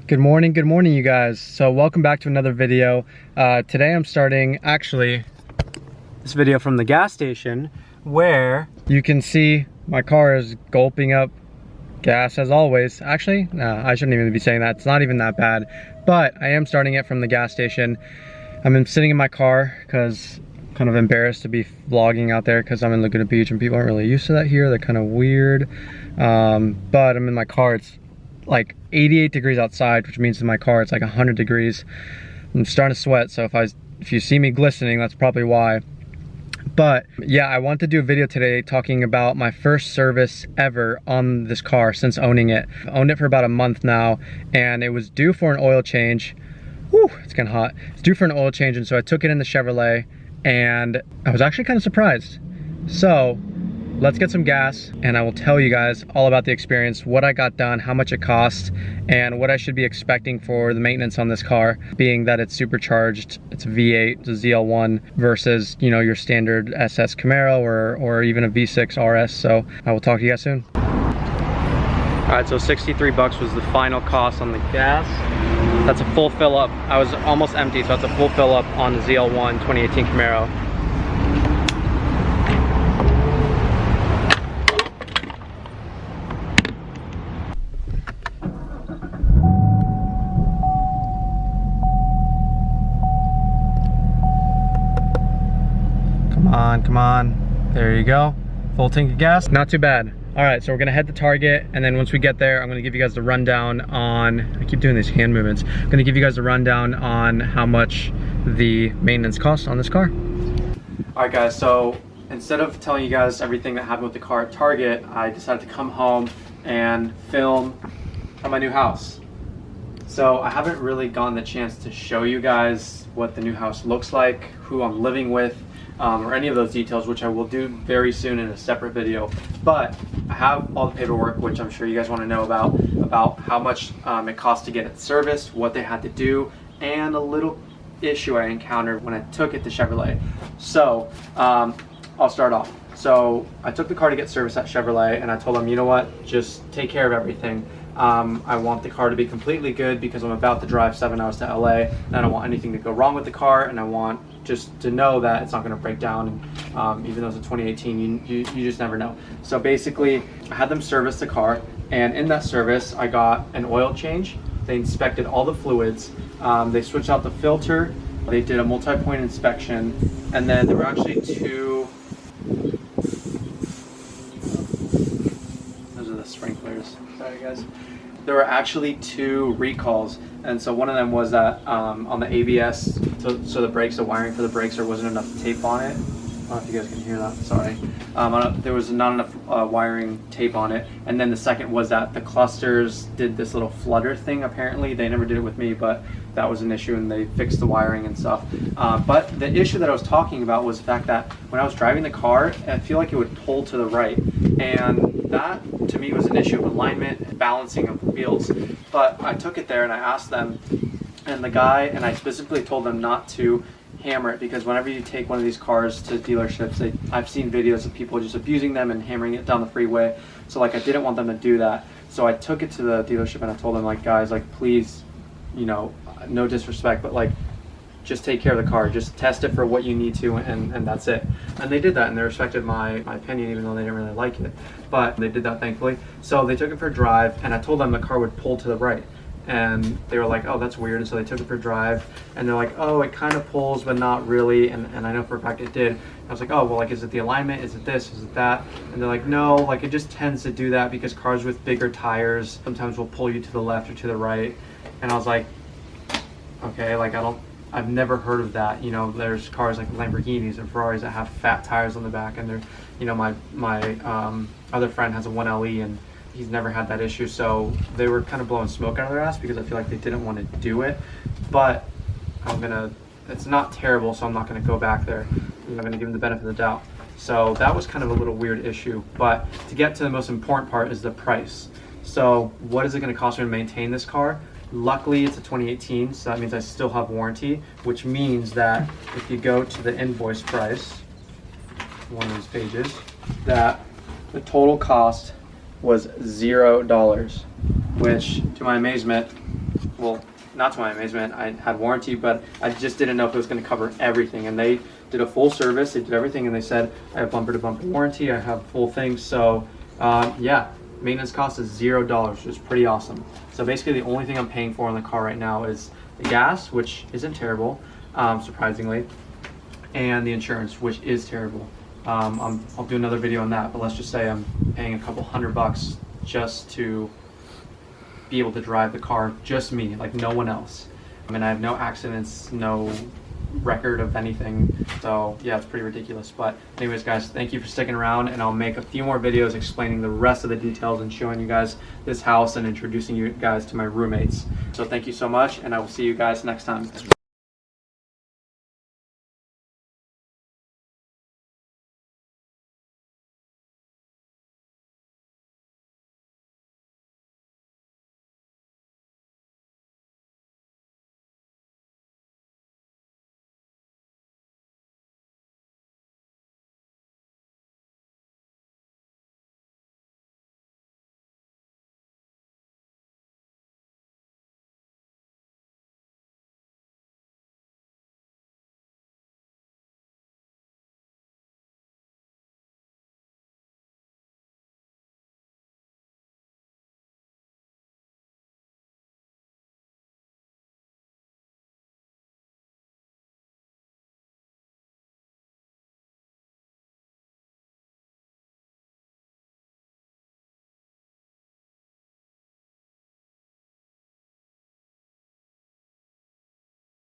Good morning, you guys. So welcome back to another video. Today I'm starting actually this video from the gas station where you can see my car is gulping up gas as always. Actually, no, I shouldn't even be saying that. It's not even that bad, but I am starting it from the gas station. I'm sitting in my car because I'm kind of embarrassed to be vlogging out there because I'm in Laguna Beach and people aren't really used to that here. They're kind of weird. But I'm in my car. It's like 88 degrees outside, which means in my car it's like 100 degrees. I'm starting to sweat, so if you see me glistening, that's probably why. But yeah, I want to do a video today talking about my first service ever on this car since owning it. I've owned it for about a month now, and it was due for an oil change. Whew, it's getting hot. It's due for an oil change, and so I took it in the Chevrolet, and I was actually kind of surprised. So let's get some gas and I will tell you guys all about the experience, what I got done, how much it cost, and what I should be expecting for the maintenance on this car, being that it's supercharged. It's a V8, it's a ZL1 versus, you know, your standard SS Camaro or even a V6 RS. So I will talk to you guys soon. All right, so 63 bucks was the final cost on the gas. That's a full fill up. I was almost empty, so that's a full fill up on the ZL1 2018 Camaro. Come on, there you go. Full tank of gas, not too bad. All right, so we're gonna head to Target, and then once we get there, I'm gonna give you guys the rundown on, I keep doing these hand movements. I'm gonna give you guys the rundown on how much the maintenance costs on this car. All right guys, so instead of telling you guys everything that happened with the car at Target, I decided to come home and film at my new house. So I haven't really gotten the chance to show you guys what the new house looks like, who I'm living with, or any of those details, which I will do very soon in a separate video. But I have all the paperwork, which I'm sure you guys want to know about how much it cost to get it serviced, what they had to do, and a little issue I encountered when I took it to Chevrolet. So I'll start off. So I took the car to get serviced at Chevrolet, and I told them, you know what, just take care of everything. I want the car to be completely good because I'm about to drive 7 hours to LA, and I don't want anything to go wrong with the car, and I want just to know that it's not going to break down. And even though it's a 2018, you just never know. So basically, I had them service the car, and in that service, I got an oil change. They inspected all the fluids. They switched out the filter. They did a multi-point inspection, and then there were actually two. Those are the sprinklers. Sorry, guys. There were actually two recalls, and so one of them was that on the ABS, so the brakes, the wiring for the brakes, there wasn't enough tape on it. I don't know if you guys can hear that, sorry. There was not enough wiring tape on it. And then the second was that the clusters did this little flutter thing, apparently. They never did it with me, but that was an issue, and they fixed the wiring and stuff. But the issue that I was talking about was the fact that when I was driving the car, I feel like it would pull to the right. And that, to me, was an issue of alignment and balancing of the wheels. But I took it there and I asked them, and I specifically told them not to hammer it, because whenever you take one of these cars to dealerships, I've seen videos of people just abusing them and hammering it down the freeway. So like, I didn't want them to do that. So I took it to the dealership and I told them, like, guys, like, please, you know, no disrespect, but like, just take care of the car, just test it for what you need to, and that's it. And they did that, and they respected my opinion, even though they didn't really like it, but they did that, thankfully. So they took it for a drive, and I told them the car would pull to the right, and they were like, oh, that's weird. And so they took it for a drive, and they're like, oh, it kind of pulls, but not really. And I know for a fact it did. I was like, oh, well, like, is it the alignment? Is it this? Is it that? And they're like, no, like, it just tends to do that because cars with bigger tires sometimes will pull you to the left or to the right. And I was like, okay, like, I've never heard of that. You know, there's cars like Lamborghinis and Ferraris that have fat tires on the back, and they're, you know, my other friend has a 1LE, and he's never had that issue. So they were kind of blowing smoke out of their ass because I feel like they didn't want to do it. But it's not terrible, so I'm not gonna go back there. I'm gonna give them the benefit of the doubt. So that was kind of a little weird issue. But to get to the most important part is the price. So what is it gonna cost me to maintain this car? Luckily, it's a 2018, so that means I still have warranty, which means that if you go to the invoice price, one of these pages, that the total cost was $0, which, to my amazement, well, not to my amazement, I had warranty, but I just didn't know if it was going to cover everything. And they did a full service, they did everything, and they said I have bumper to bumper warranty, I have full things. So yeah, maintenance cost is $0, which is pretty awesome. So basically the only thing I'm paying for in the car right now is the gas, which isn't terrible, surprisingly, and the insurance, which is terrible. I'll do another video on that, but let's just say I'm paying a couple $100 just to be able to drive the car, just me, like no one else. I mean, I have no accidents, no record of anything, so yeah, it's pretty ridiculous. But anyways, guys, thank you for sticking around, and I'll make a few more videos explaining the rest of the details and showing you guys this house and introducing you guys to my roommates. So thank you so much, and I will see you guys next time.